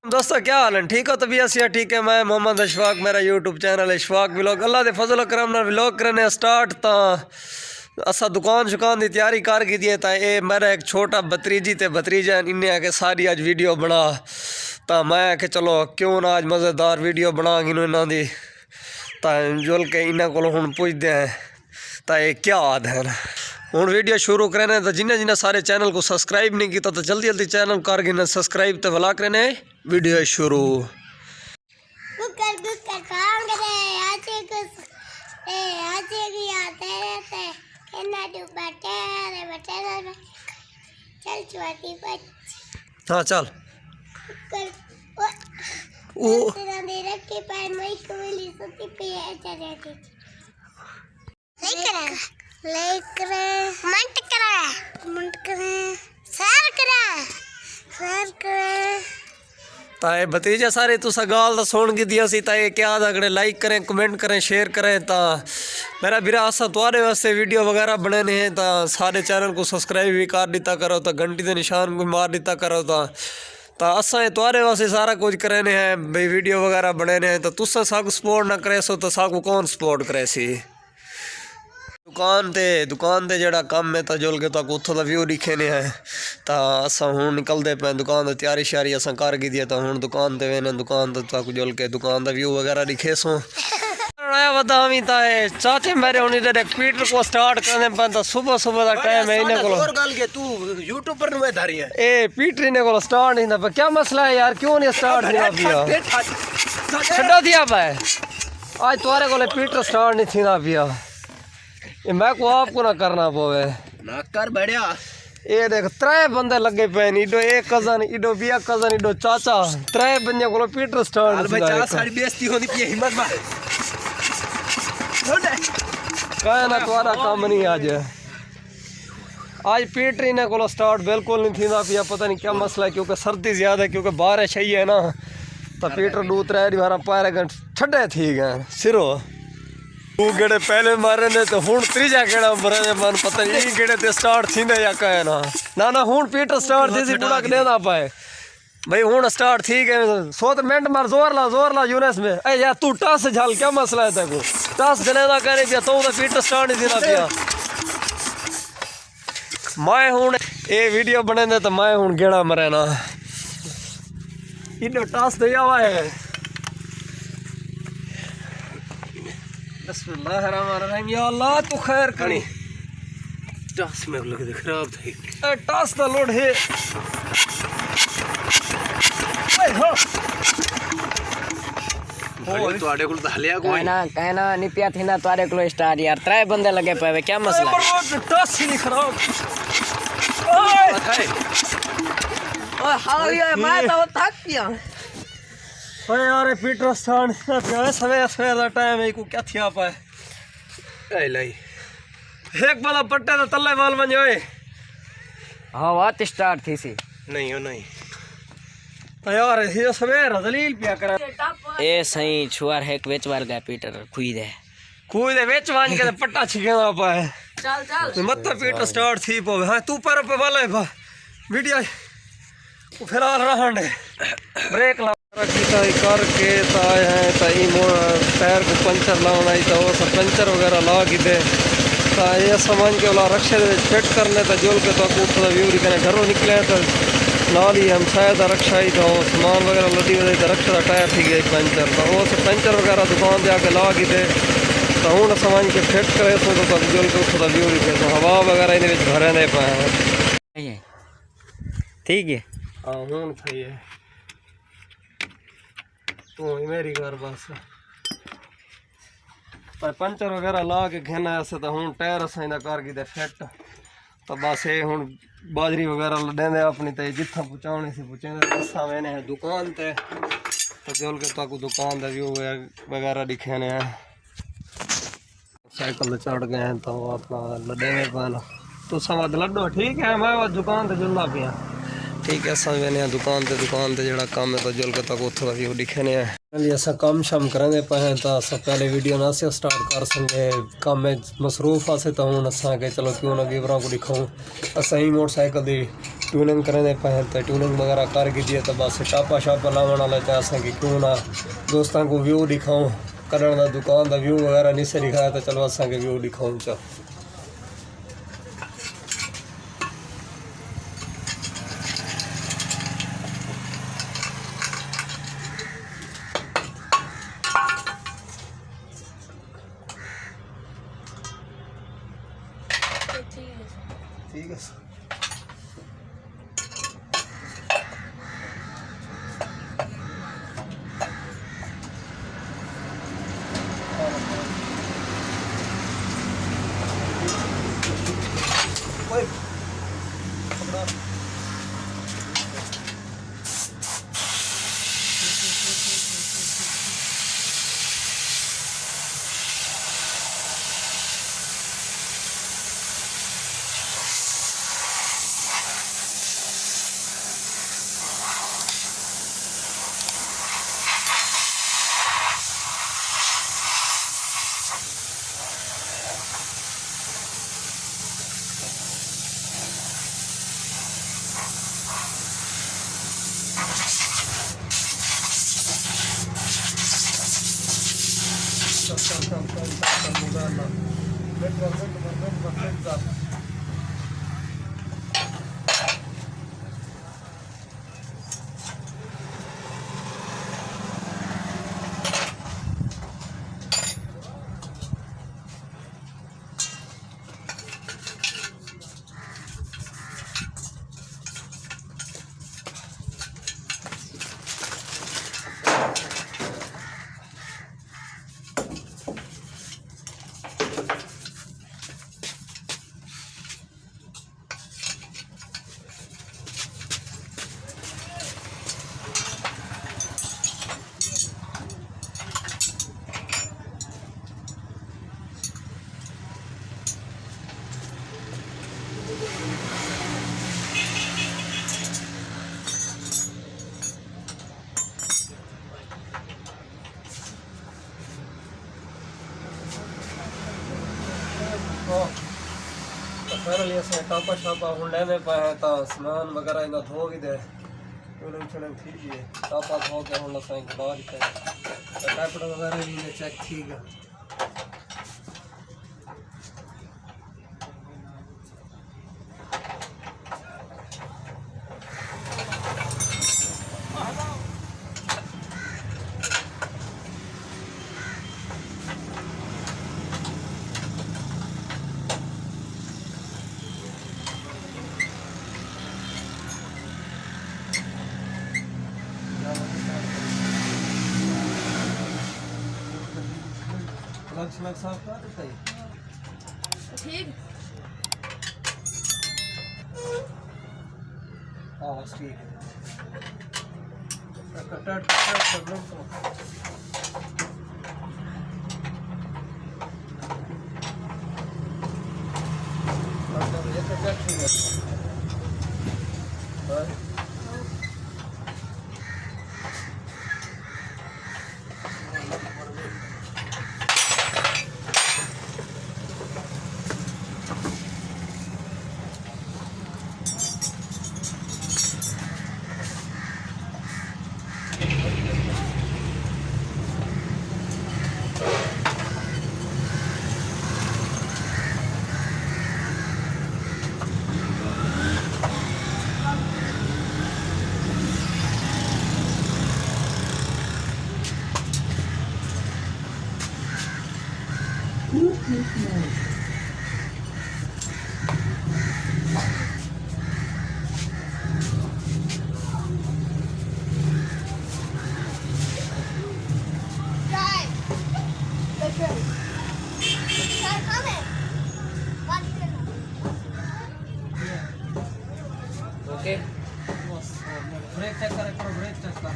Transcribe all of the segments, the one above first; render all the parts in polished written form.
दोस्तों क्या हाल है? ठीक हो? तबीयत से ठीक है। मैं मोहम्मद अशफाक, मेरा यूट्यूब चैनल है अशफाक व्लॉग। अल्लाह के फजल करम नाल व्लॉग करने स्टार्ट ता असा दुकान शुकान की तैयारी कर की दिए ता ये मेरा एक छोटा भतरीजी ते भतरीजा इन्हें आके सारी अज वीडियो बना ता मैं आके चलो क्यों ना अज मज़ेदार वीडियो बना गिनो इन्हों की ता जुल के इन्हों को हुण पुछदे हैं ता ये क्या आद है। हूँ वीडियो शुरू करें तो जिन्हें जिन्हें सारे चैनल को सब्सक्राइब नहीं किया तो जल्दी जल्दी चैनल कर गिने सब्सक्राइब तो भला करें। वीडियो शुरू हाँ चल ताए भतीजा सारे तुसा गाल तो सुन की दिया सी ताए क्या अगड़े लाइक करें कमेंट करें शेयर करें ता मेरा बिरा असा तुम्हारे वास्ते वीडियो वगैरह बनाने हैं ता सारे चैनल को सब्सक्राइब भी कर दिता करो ता घंटी के निशान को मार दिता करो ता असा तुम्हारे वास्ते सारा कुछ करने हैं भाई वीडियो वगैरह बनाने हैं तो तुसा साकू सपोर्ट ना करे सो तो साकू कौन सपोर्ट करे सी। दुकान ते जड़ा कम है तो जुल के तक उतो का व्यू दिखे ने है तो असा हूँ निकलते पे दुकान तो तैयारी श्यारी असा कर गई दी तो हूँ दुकान ते वेने दुकान तो तक जुल के दुकान का व्यू वगैरह दिखे सो बदामी चाचे मेरे हूँ पीटर को स्टार्ट करने पे तो सुबह सुबह का टाइम है इन्हें को तू यूट्यूब पर नुए धारी है ए पीटर इन्हें को स्टार्ट नहीं था क्या मसला है यार क्यों नहीं स्टार्ट दिया छड्डा दिया भाई आज तुम्हारे को पीटर स्टार्ट नहीं थी ना पिया ये मैं को आपको ना करना पवे ना कर बढ़िया। ये देख त्रै बंदे लगे पे इडो एक कजन इडो बिया कजन इडो चाचा त्रै बंदे को पीटर स्टार्ट भाई चाचा साड़ी बेइज्जती होनी पई हिम्मत मार कहे ना तुम्हारा काम नहीं आज पीटर इन्हें को स्टार्ट बिल्कुल नहीं थी ना पिया पता नहीं क्या मसला है क्योंकि सर्दी ज्यादा है क्योंकि बारिश ही है ना तो पीटर दो त्रै बार पैर छड्डे थी गए सिरो तू गेड़े पहले मारे ने तो हूँ तीजा गेड़ा मरे ने मन पता नहीं गेड़े ते स्टार्ट थी या कहे ना हूँ पीटर स्टार्ट थी बुढ़ा के ना पाए भाई हूँ स्टार्ट थी गए 100 मिनट मार जोर ला यूनिस में ए यार तू टस झाल क्या मसला है तेको टस जने ना करे पिया तो पीटर स्टार्ट नहीं थी ना पिया मैं हूँ ये वीडियो बने ने तो मैं हूँ गेड़ा मरे ना इन्हें टस दिया हुआ है। बिस्मिल्लाहिर्रहमानिर्रहीम या अल्लाह तू खैर करी टस में लगे खराब थी ए टस दा लोड है ए हो ओ तोड़े को हलिया कोई कहना नहीं पिया थी ना तोड़े को स्टार्ट यार त्रै बंदे लगे पे क्या मसला है टस ही नहीं खराब ओए हां ये मैं तो थक गया ओए यार पीटर स्टार्ट सवेरे सवेरे टाइम है को क्या थिया पाए ए लाई एक बाला पट्टे तो तल्ले माल बन ओए हां बात स्टार्ट थी सी नहीं हो नहीं तो यार ये सवेरे दलील पिया कर ए सही छुआर है वेच वाल गया पीटर खुई दे वेच वान के पट्टा छिकेना पाए चल मत पीटर स्टार्ट थी पवे हां तू पर पे वाला है वीडियो फिलहाल रहने ब्रेक ला करके आए हैं तई टायर को पंचर लाना ही तो सब पंचर वगैरह ला के दे ये सामान के वाला रक्षे फिट करने तो जोल के तो व्यू करने घरों निकले तो नाल ही हम शायद रक्षा ही तो सामान वगैरह लदी हुई तो रक्षा का टायर थी गया पंचर तो वो सब पंचर वगैरह दुकान से आके ला के दे तो हूँ सामान के फिट करे तो जोल के उसका व्यू तो हवा वगैरह इन भरे नहीं पाए ठीक है हाँ हूँ सही है तू मेरी घर बस पर पंचर वगैरह ला के घेना ऐसे तो हूँ टायर असा कर गई फिट तो बस ये हूँ बाजरी वगैरह देंदे अपनी तो जिथा पहुँचाने से पहुँचे असा मैंने है दुकान ते तो जोल के तक दुकान का व्यू वगैरह दिखे ने साइकिल चढ़ गए हैं तो अपना लड्डे में पाना तो समझ लड्डो ठीक है मैं दुकान से जुलना पिया ठीक है असा वेने दुकान ते जड़ा काम है तो जुल के तक उथों दा व्यू दिखने हैं अली असा काम शाम करेंगे पे तो असा पहले वीडियो ना से स्टार्ट कर संगे काम में मसरूफ आसे तो हुन असा के चलो क्यों ना वीवरा को दिखाऊं असा ही मोटरसाइकिल दी ट्यूनिंग करेंगे पे तो ट्यूनिंग वगैरह कर के दिए तो बस टापा शापा लावन वाला तो असा कि क्यों ना दोस्तों को व्यू दिखाऊं करण दा दुकान दा व्यू वगैरह नहीं से दिखाया तो चलो असा के व्यू दिखाऊं चल ठीक है फिर लिए से टापा शापा हुन लेने पाए तो सामान वगैरह इना धो भी दे उन्हें चलन ठीक है टापा धो के हुन लसाई खड़ा दिखे टाइप वगैरह भी चेक ठीक है लग साफ कर देता है ठीक हाँ बस ठीक है कट सब लोग तो ये कट ठीक है ओके ब्रेक चेक करे करो ब्रेक चेक कर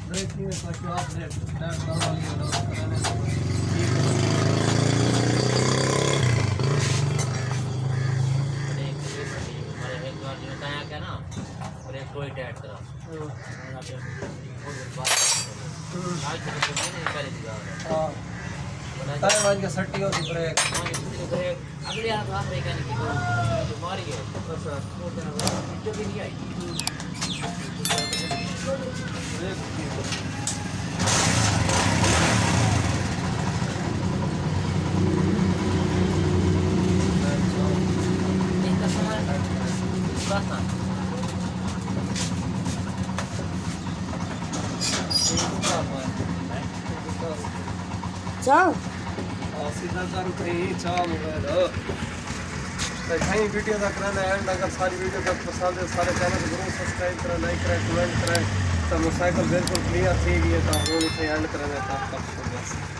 ब्रेक नहीं है तो आप ब्रेक स्टार्ट करवा लिया टाइम आज के सट्टी होती ब्रेक अगले हाथ हाथ में कहने की बीमारी है जो भी नहीं आई जाओ सीधा करू कहीं चाह मोबाइल कहीं वीडियो तक रहना एंड अगर सारी वीडियो तक पसंद है सारे चैनल को जरूर सब्सक्राइब करें लाइक करें कमेंट करें तो मोटरसाइकिल बिल्कुल क्लियर थी गई है तो हम एंड करेंगे तब तक